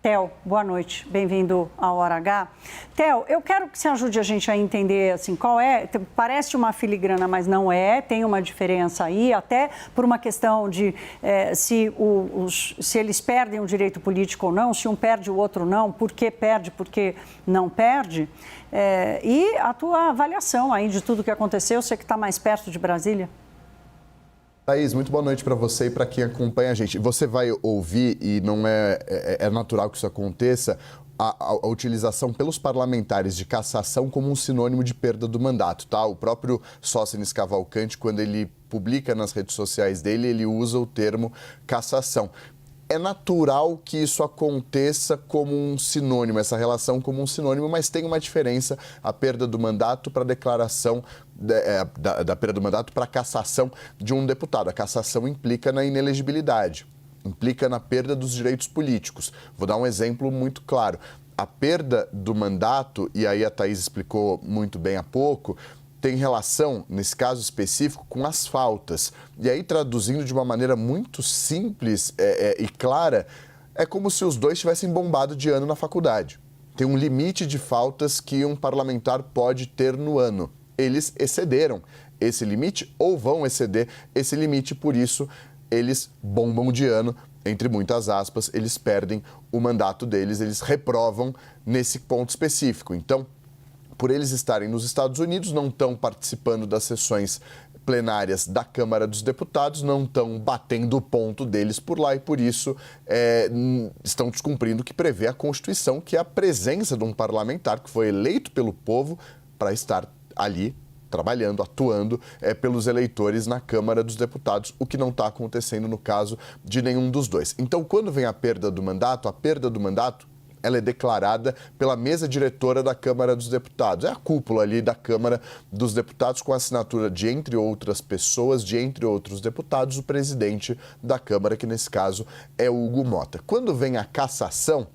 Theo, boa noite, bem-vindo ao Hora H. Theo, eu quero que você ajude a gente a entender, assim, qual é, parece uma filigrana, mas não é, tem uma diferença aí, até por uma questão de se eles perdem o direito político ou não, se um perde o outro não, por que perde, por que não perde, e a tua avaliação aí de tudo que aconteceu, você que está mais perto de Brasília. Thaís, muito boa noite para você e para quem acompanha a gente. Você vai ouvir, e não é natural que isso aconteça, a utilização pelos parlamentares de cassação como um sinônimo de perda do mandato, tá? O próprio Sóstenes Cavalcanti, quando ele publica nas redes sociais dele, ele usa o termo cassação. É natural que isso aconteça como um sinônimo, essa relação como um sinônimo, mas tem uma diferença, a perda do mandato para a declaração da perda do mandato para a cassação de um deputado. A cassação implica na inelegibilidade, implica na perda dos direitos políticos. Vou dar um exemplo muito claro. A perda do mandato, e aí a Thaís explicou muito bem há pouco, tem relação, nesse caso específico, com as faltas. E aí, traduzindo de uma maneira muito simples e clara, é como se os dois tivessem bombado de ano na faculdade. Tem um limite de faltas que um parlamentar pode ter no ano. Eles excederam esse limite ou vão exceder esse limite, por isso eles bombam de ano, entre muitas aspas, eles perdem o mandato deles, eles reprovam nesse ponto específico. Então, por eles estarem nos Estados Unidos, não estão participando das sessões plenárias da Câmara dos Deputados, não estão batendo o ponto deles por lá e, por isso, estão descumprindo o que prevê a Constituição, que é a presença de um parlamentar que foi eleito pelo povo para estar ali trabalhando, atuando pelos eleitores na Câmara dos Deputados, o que não está acontecendo no caso de nenhum dos dois. Então, quando vem a perda do mandato, ela é declarada pela mesa diretora da Câmara dos Deputados. É a cúpula ali da Câmara dos Deputados, com a assinatura de, entre outras pessoas, de, entre outros deputados, o presidente da Câmara, que nesse caso é o Hugo Mota. Quando vem a cassação,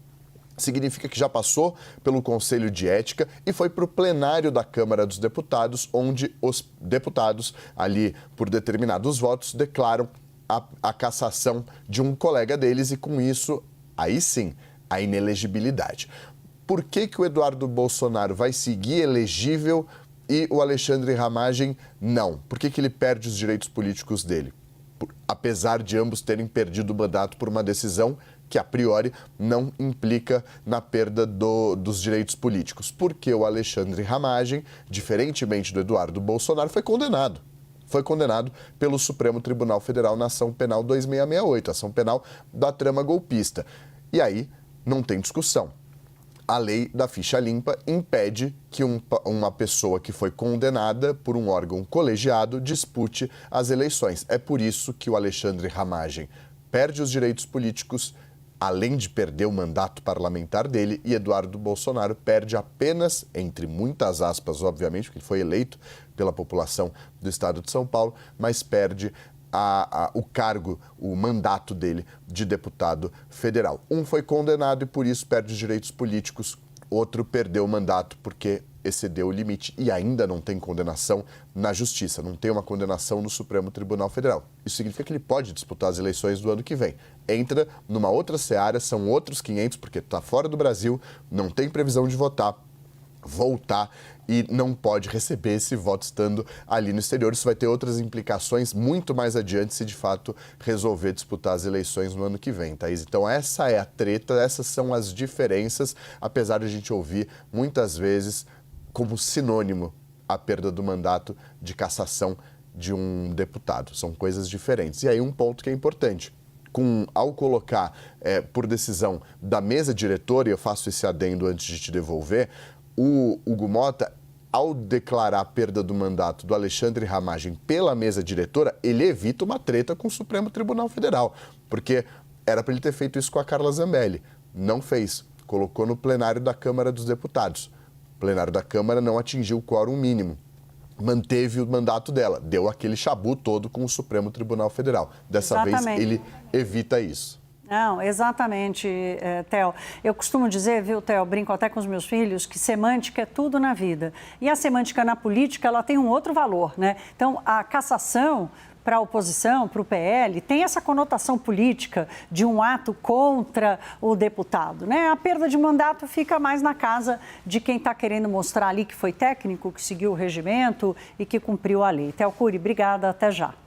significa que já passou pelo Conselho de Ética e foi para o plenário da Câmara dos Deputados, onde os deputados, ali por determinados votos, declaram a cassação de um colega deles e, com isso, aí sim, a inelegibilidade. Por que o Eduardo Bolsonaro vai seguir elegível e o Alexandre Ramagem não? Por que ele perde os direitos políticos dele? Apesar de ambos terem perdido o mandato por uma decisão que, a priori, não implica na perda dos direitos políticos. Porque o Alexandre Ramagem, diferentemente do Eduardo Bolsonaro, foi condenado. Foi condenado pelo Supremo Tribunal Federal na ação penal 2668, ação penal da trama golpista. E aí, não tem discussão. A lei da ficha limpa impede que uma pessoa que foi condenada por um órgão colegiado dispute as eleições. É por isso que o Alexandre Ramagem perde os direitos políticos, além de perder o mandato parlamentar dele, e Eduardo Bolsonaro perde apenas, entre muitas aspas, obviamente, porque ele foi eleito pela população do estado de São Paulo, mas perde o cargo, o mandato dele de deputado federal. Um foi condenado e, por isso, perde os direitos políticos. Outro perdeu o mandato porque excedeu o limite e ainda não tem condenação na Justiça, não tem uma condenação no Supremo Tribunal Federal. Isso significa que ele pode disputar as eleições do ano que vem. Entra numa outra seara, são outros 500, porque está fora do Brasil, não tem previsão de voltar e não pode receber esse voto estando ali no exterior. Isso vai ter outras implicações muito mais adiante se de fato resolver disputar as eleições no ano que vem, Thaís. Então essa é a treta, essas são as diferenças, apesar de a gente ouvir muitas vezes como sinônimo a perda do mandato de cassação de um deputado. São coisas diferentes. E aí um ponto que é importante. Ao colocar por decisão da mesa diretora, e eu faço esse adendo antes de te devolver, o Hugo Mota, ao declarar a perda do mandato do Alexandre Ramagem pela mesa diretora, ele evita uma treta com o Supremo Tribunal Federal, porque era para ele ter feito isso com a Carla Zambelli. Não fez, colocou no plenário da Câmara dos Deputados. O plenário da Câmara não atingiu o quórum mínimo, manteve o mandato dela, deu aquele chabu todo com o Supremo Tribunal Federal. Dessa vez, ele evita isso. Não, exatamente, Theo. Eu costumo dizer, viu, Theo, brinco até com os meus filhos, que semântica é tudo na vida. E a semântica na política, ela tem um outro valor, né? Então, a cassação para a oposição, para o PL, tem essa conotação política de um ato contra o deputado, né? A perda de mandato fica mais na casa de quem está querendo mostrar ali que foi técnico, que seguiu o regimento e que cumpriu a lei. Théo Cury, obrigada, até já.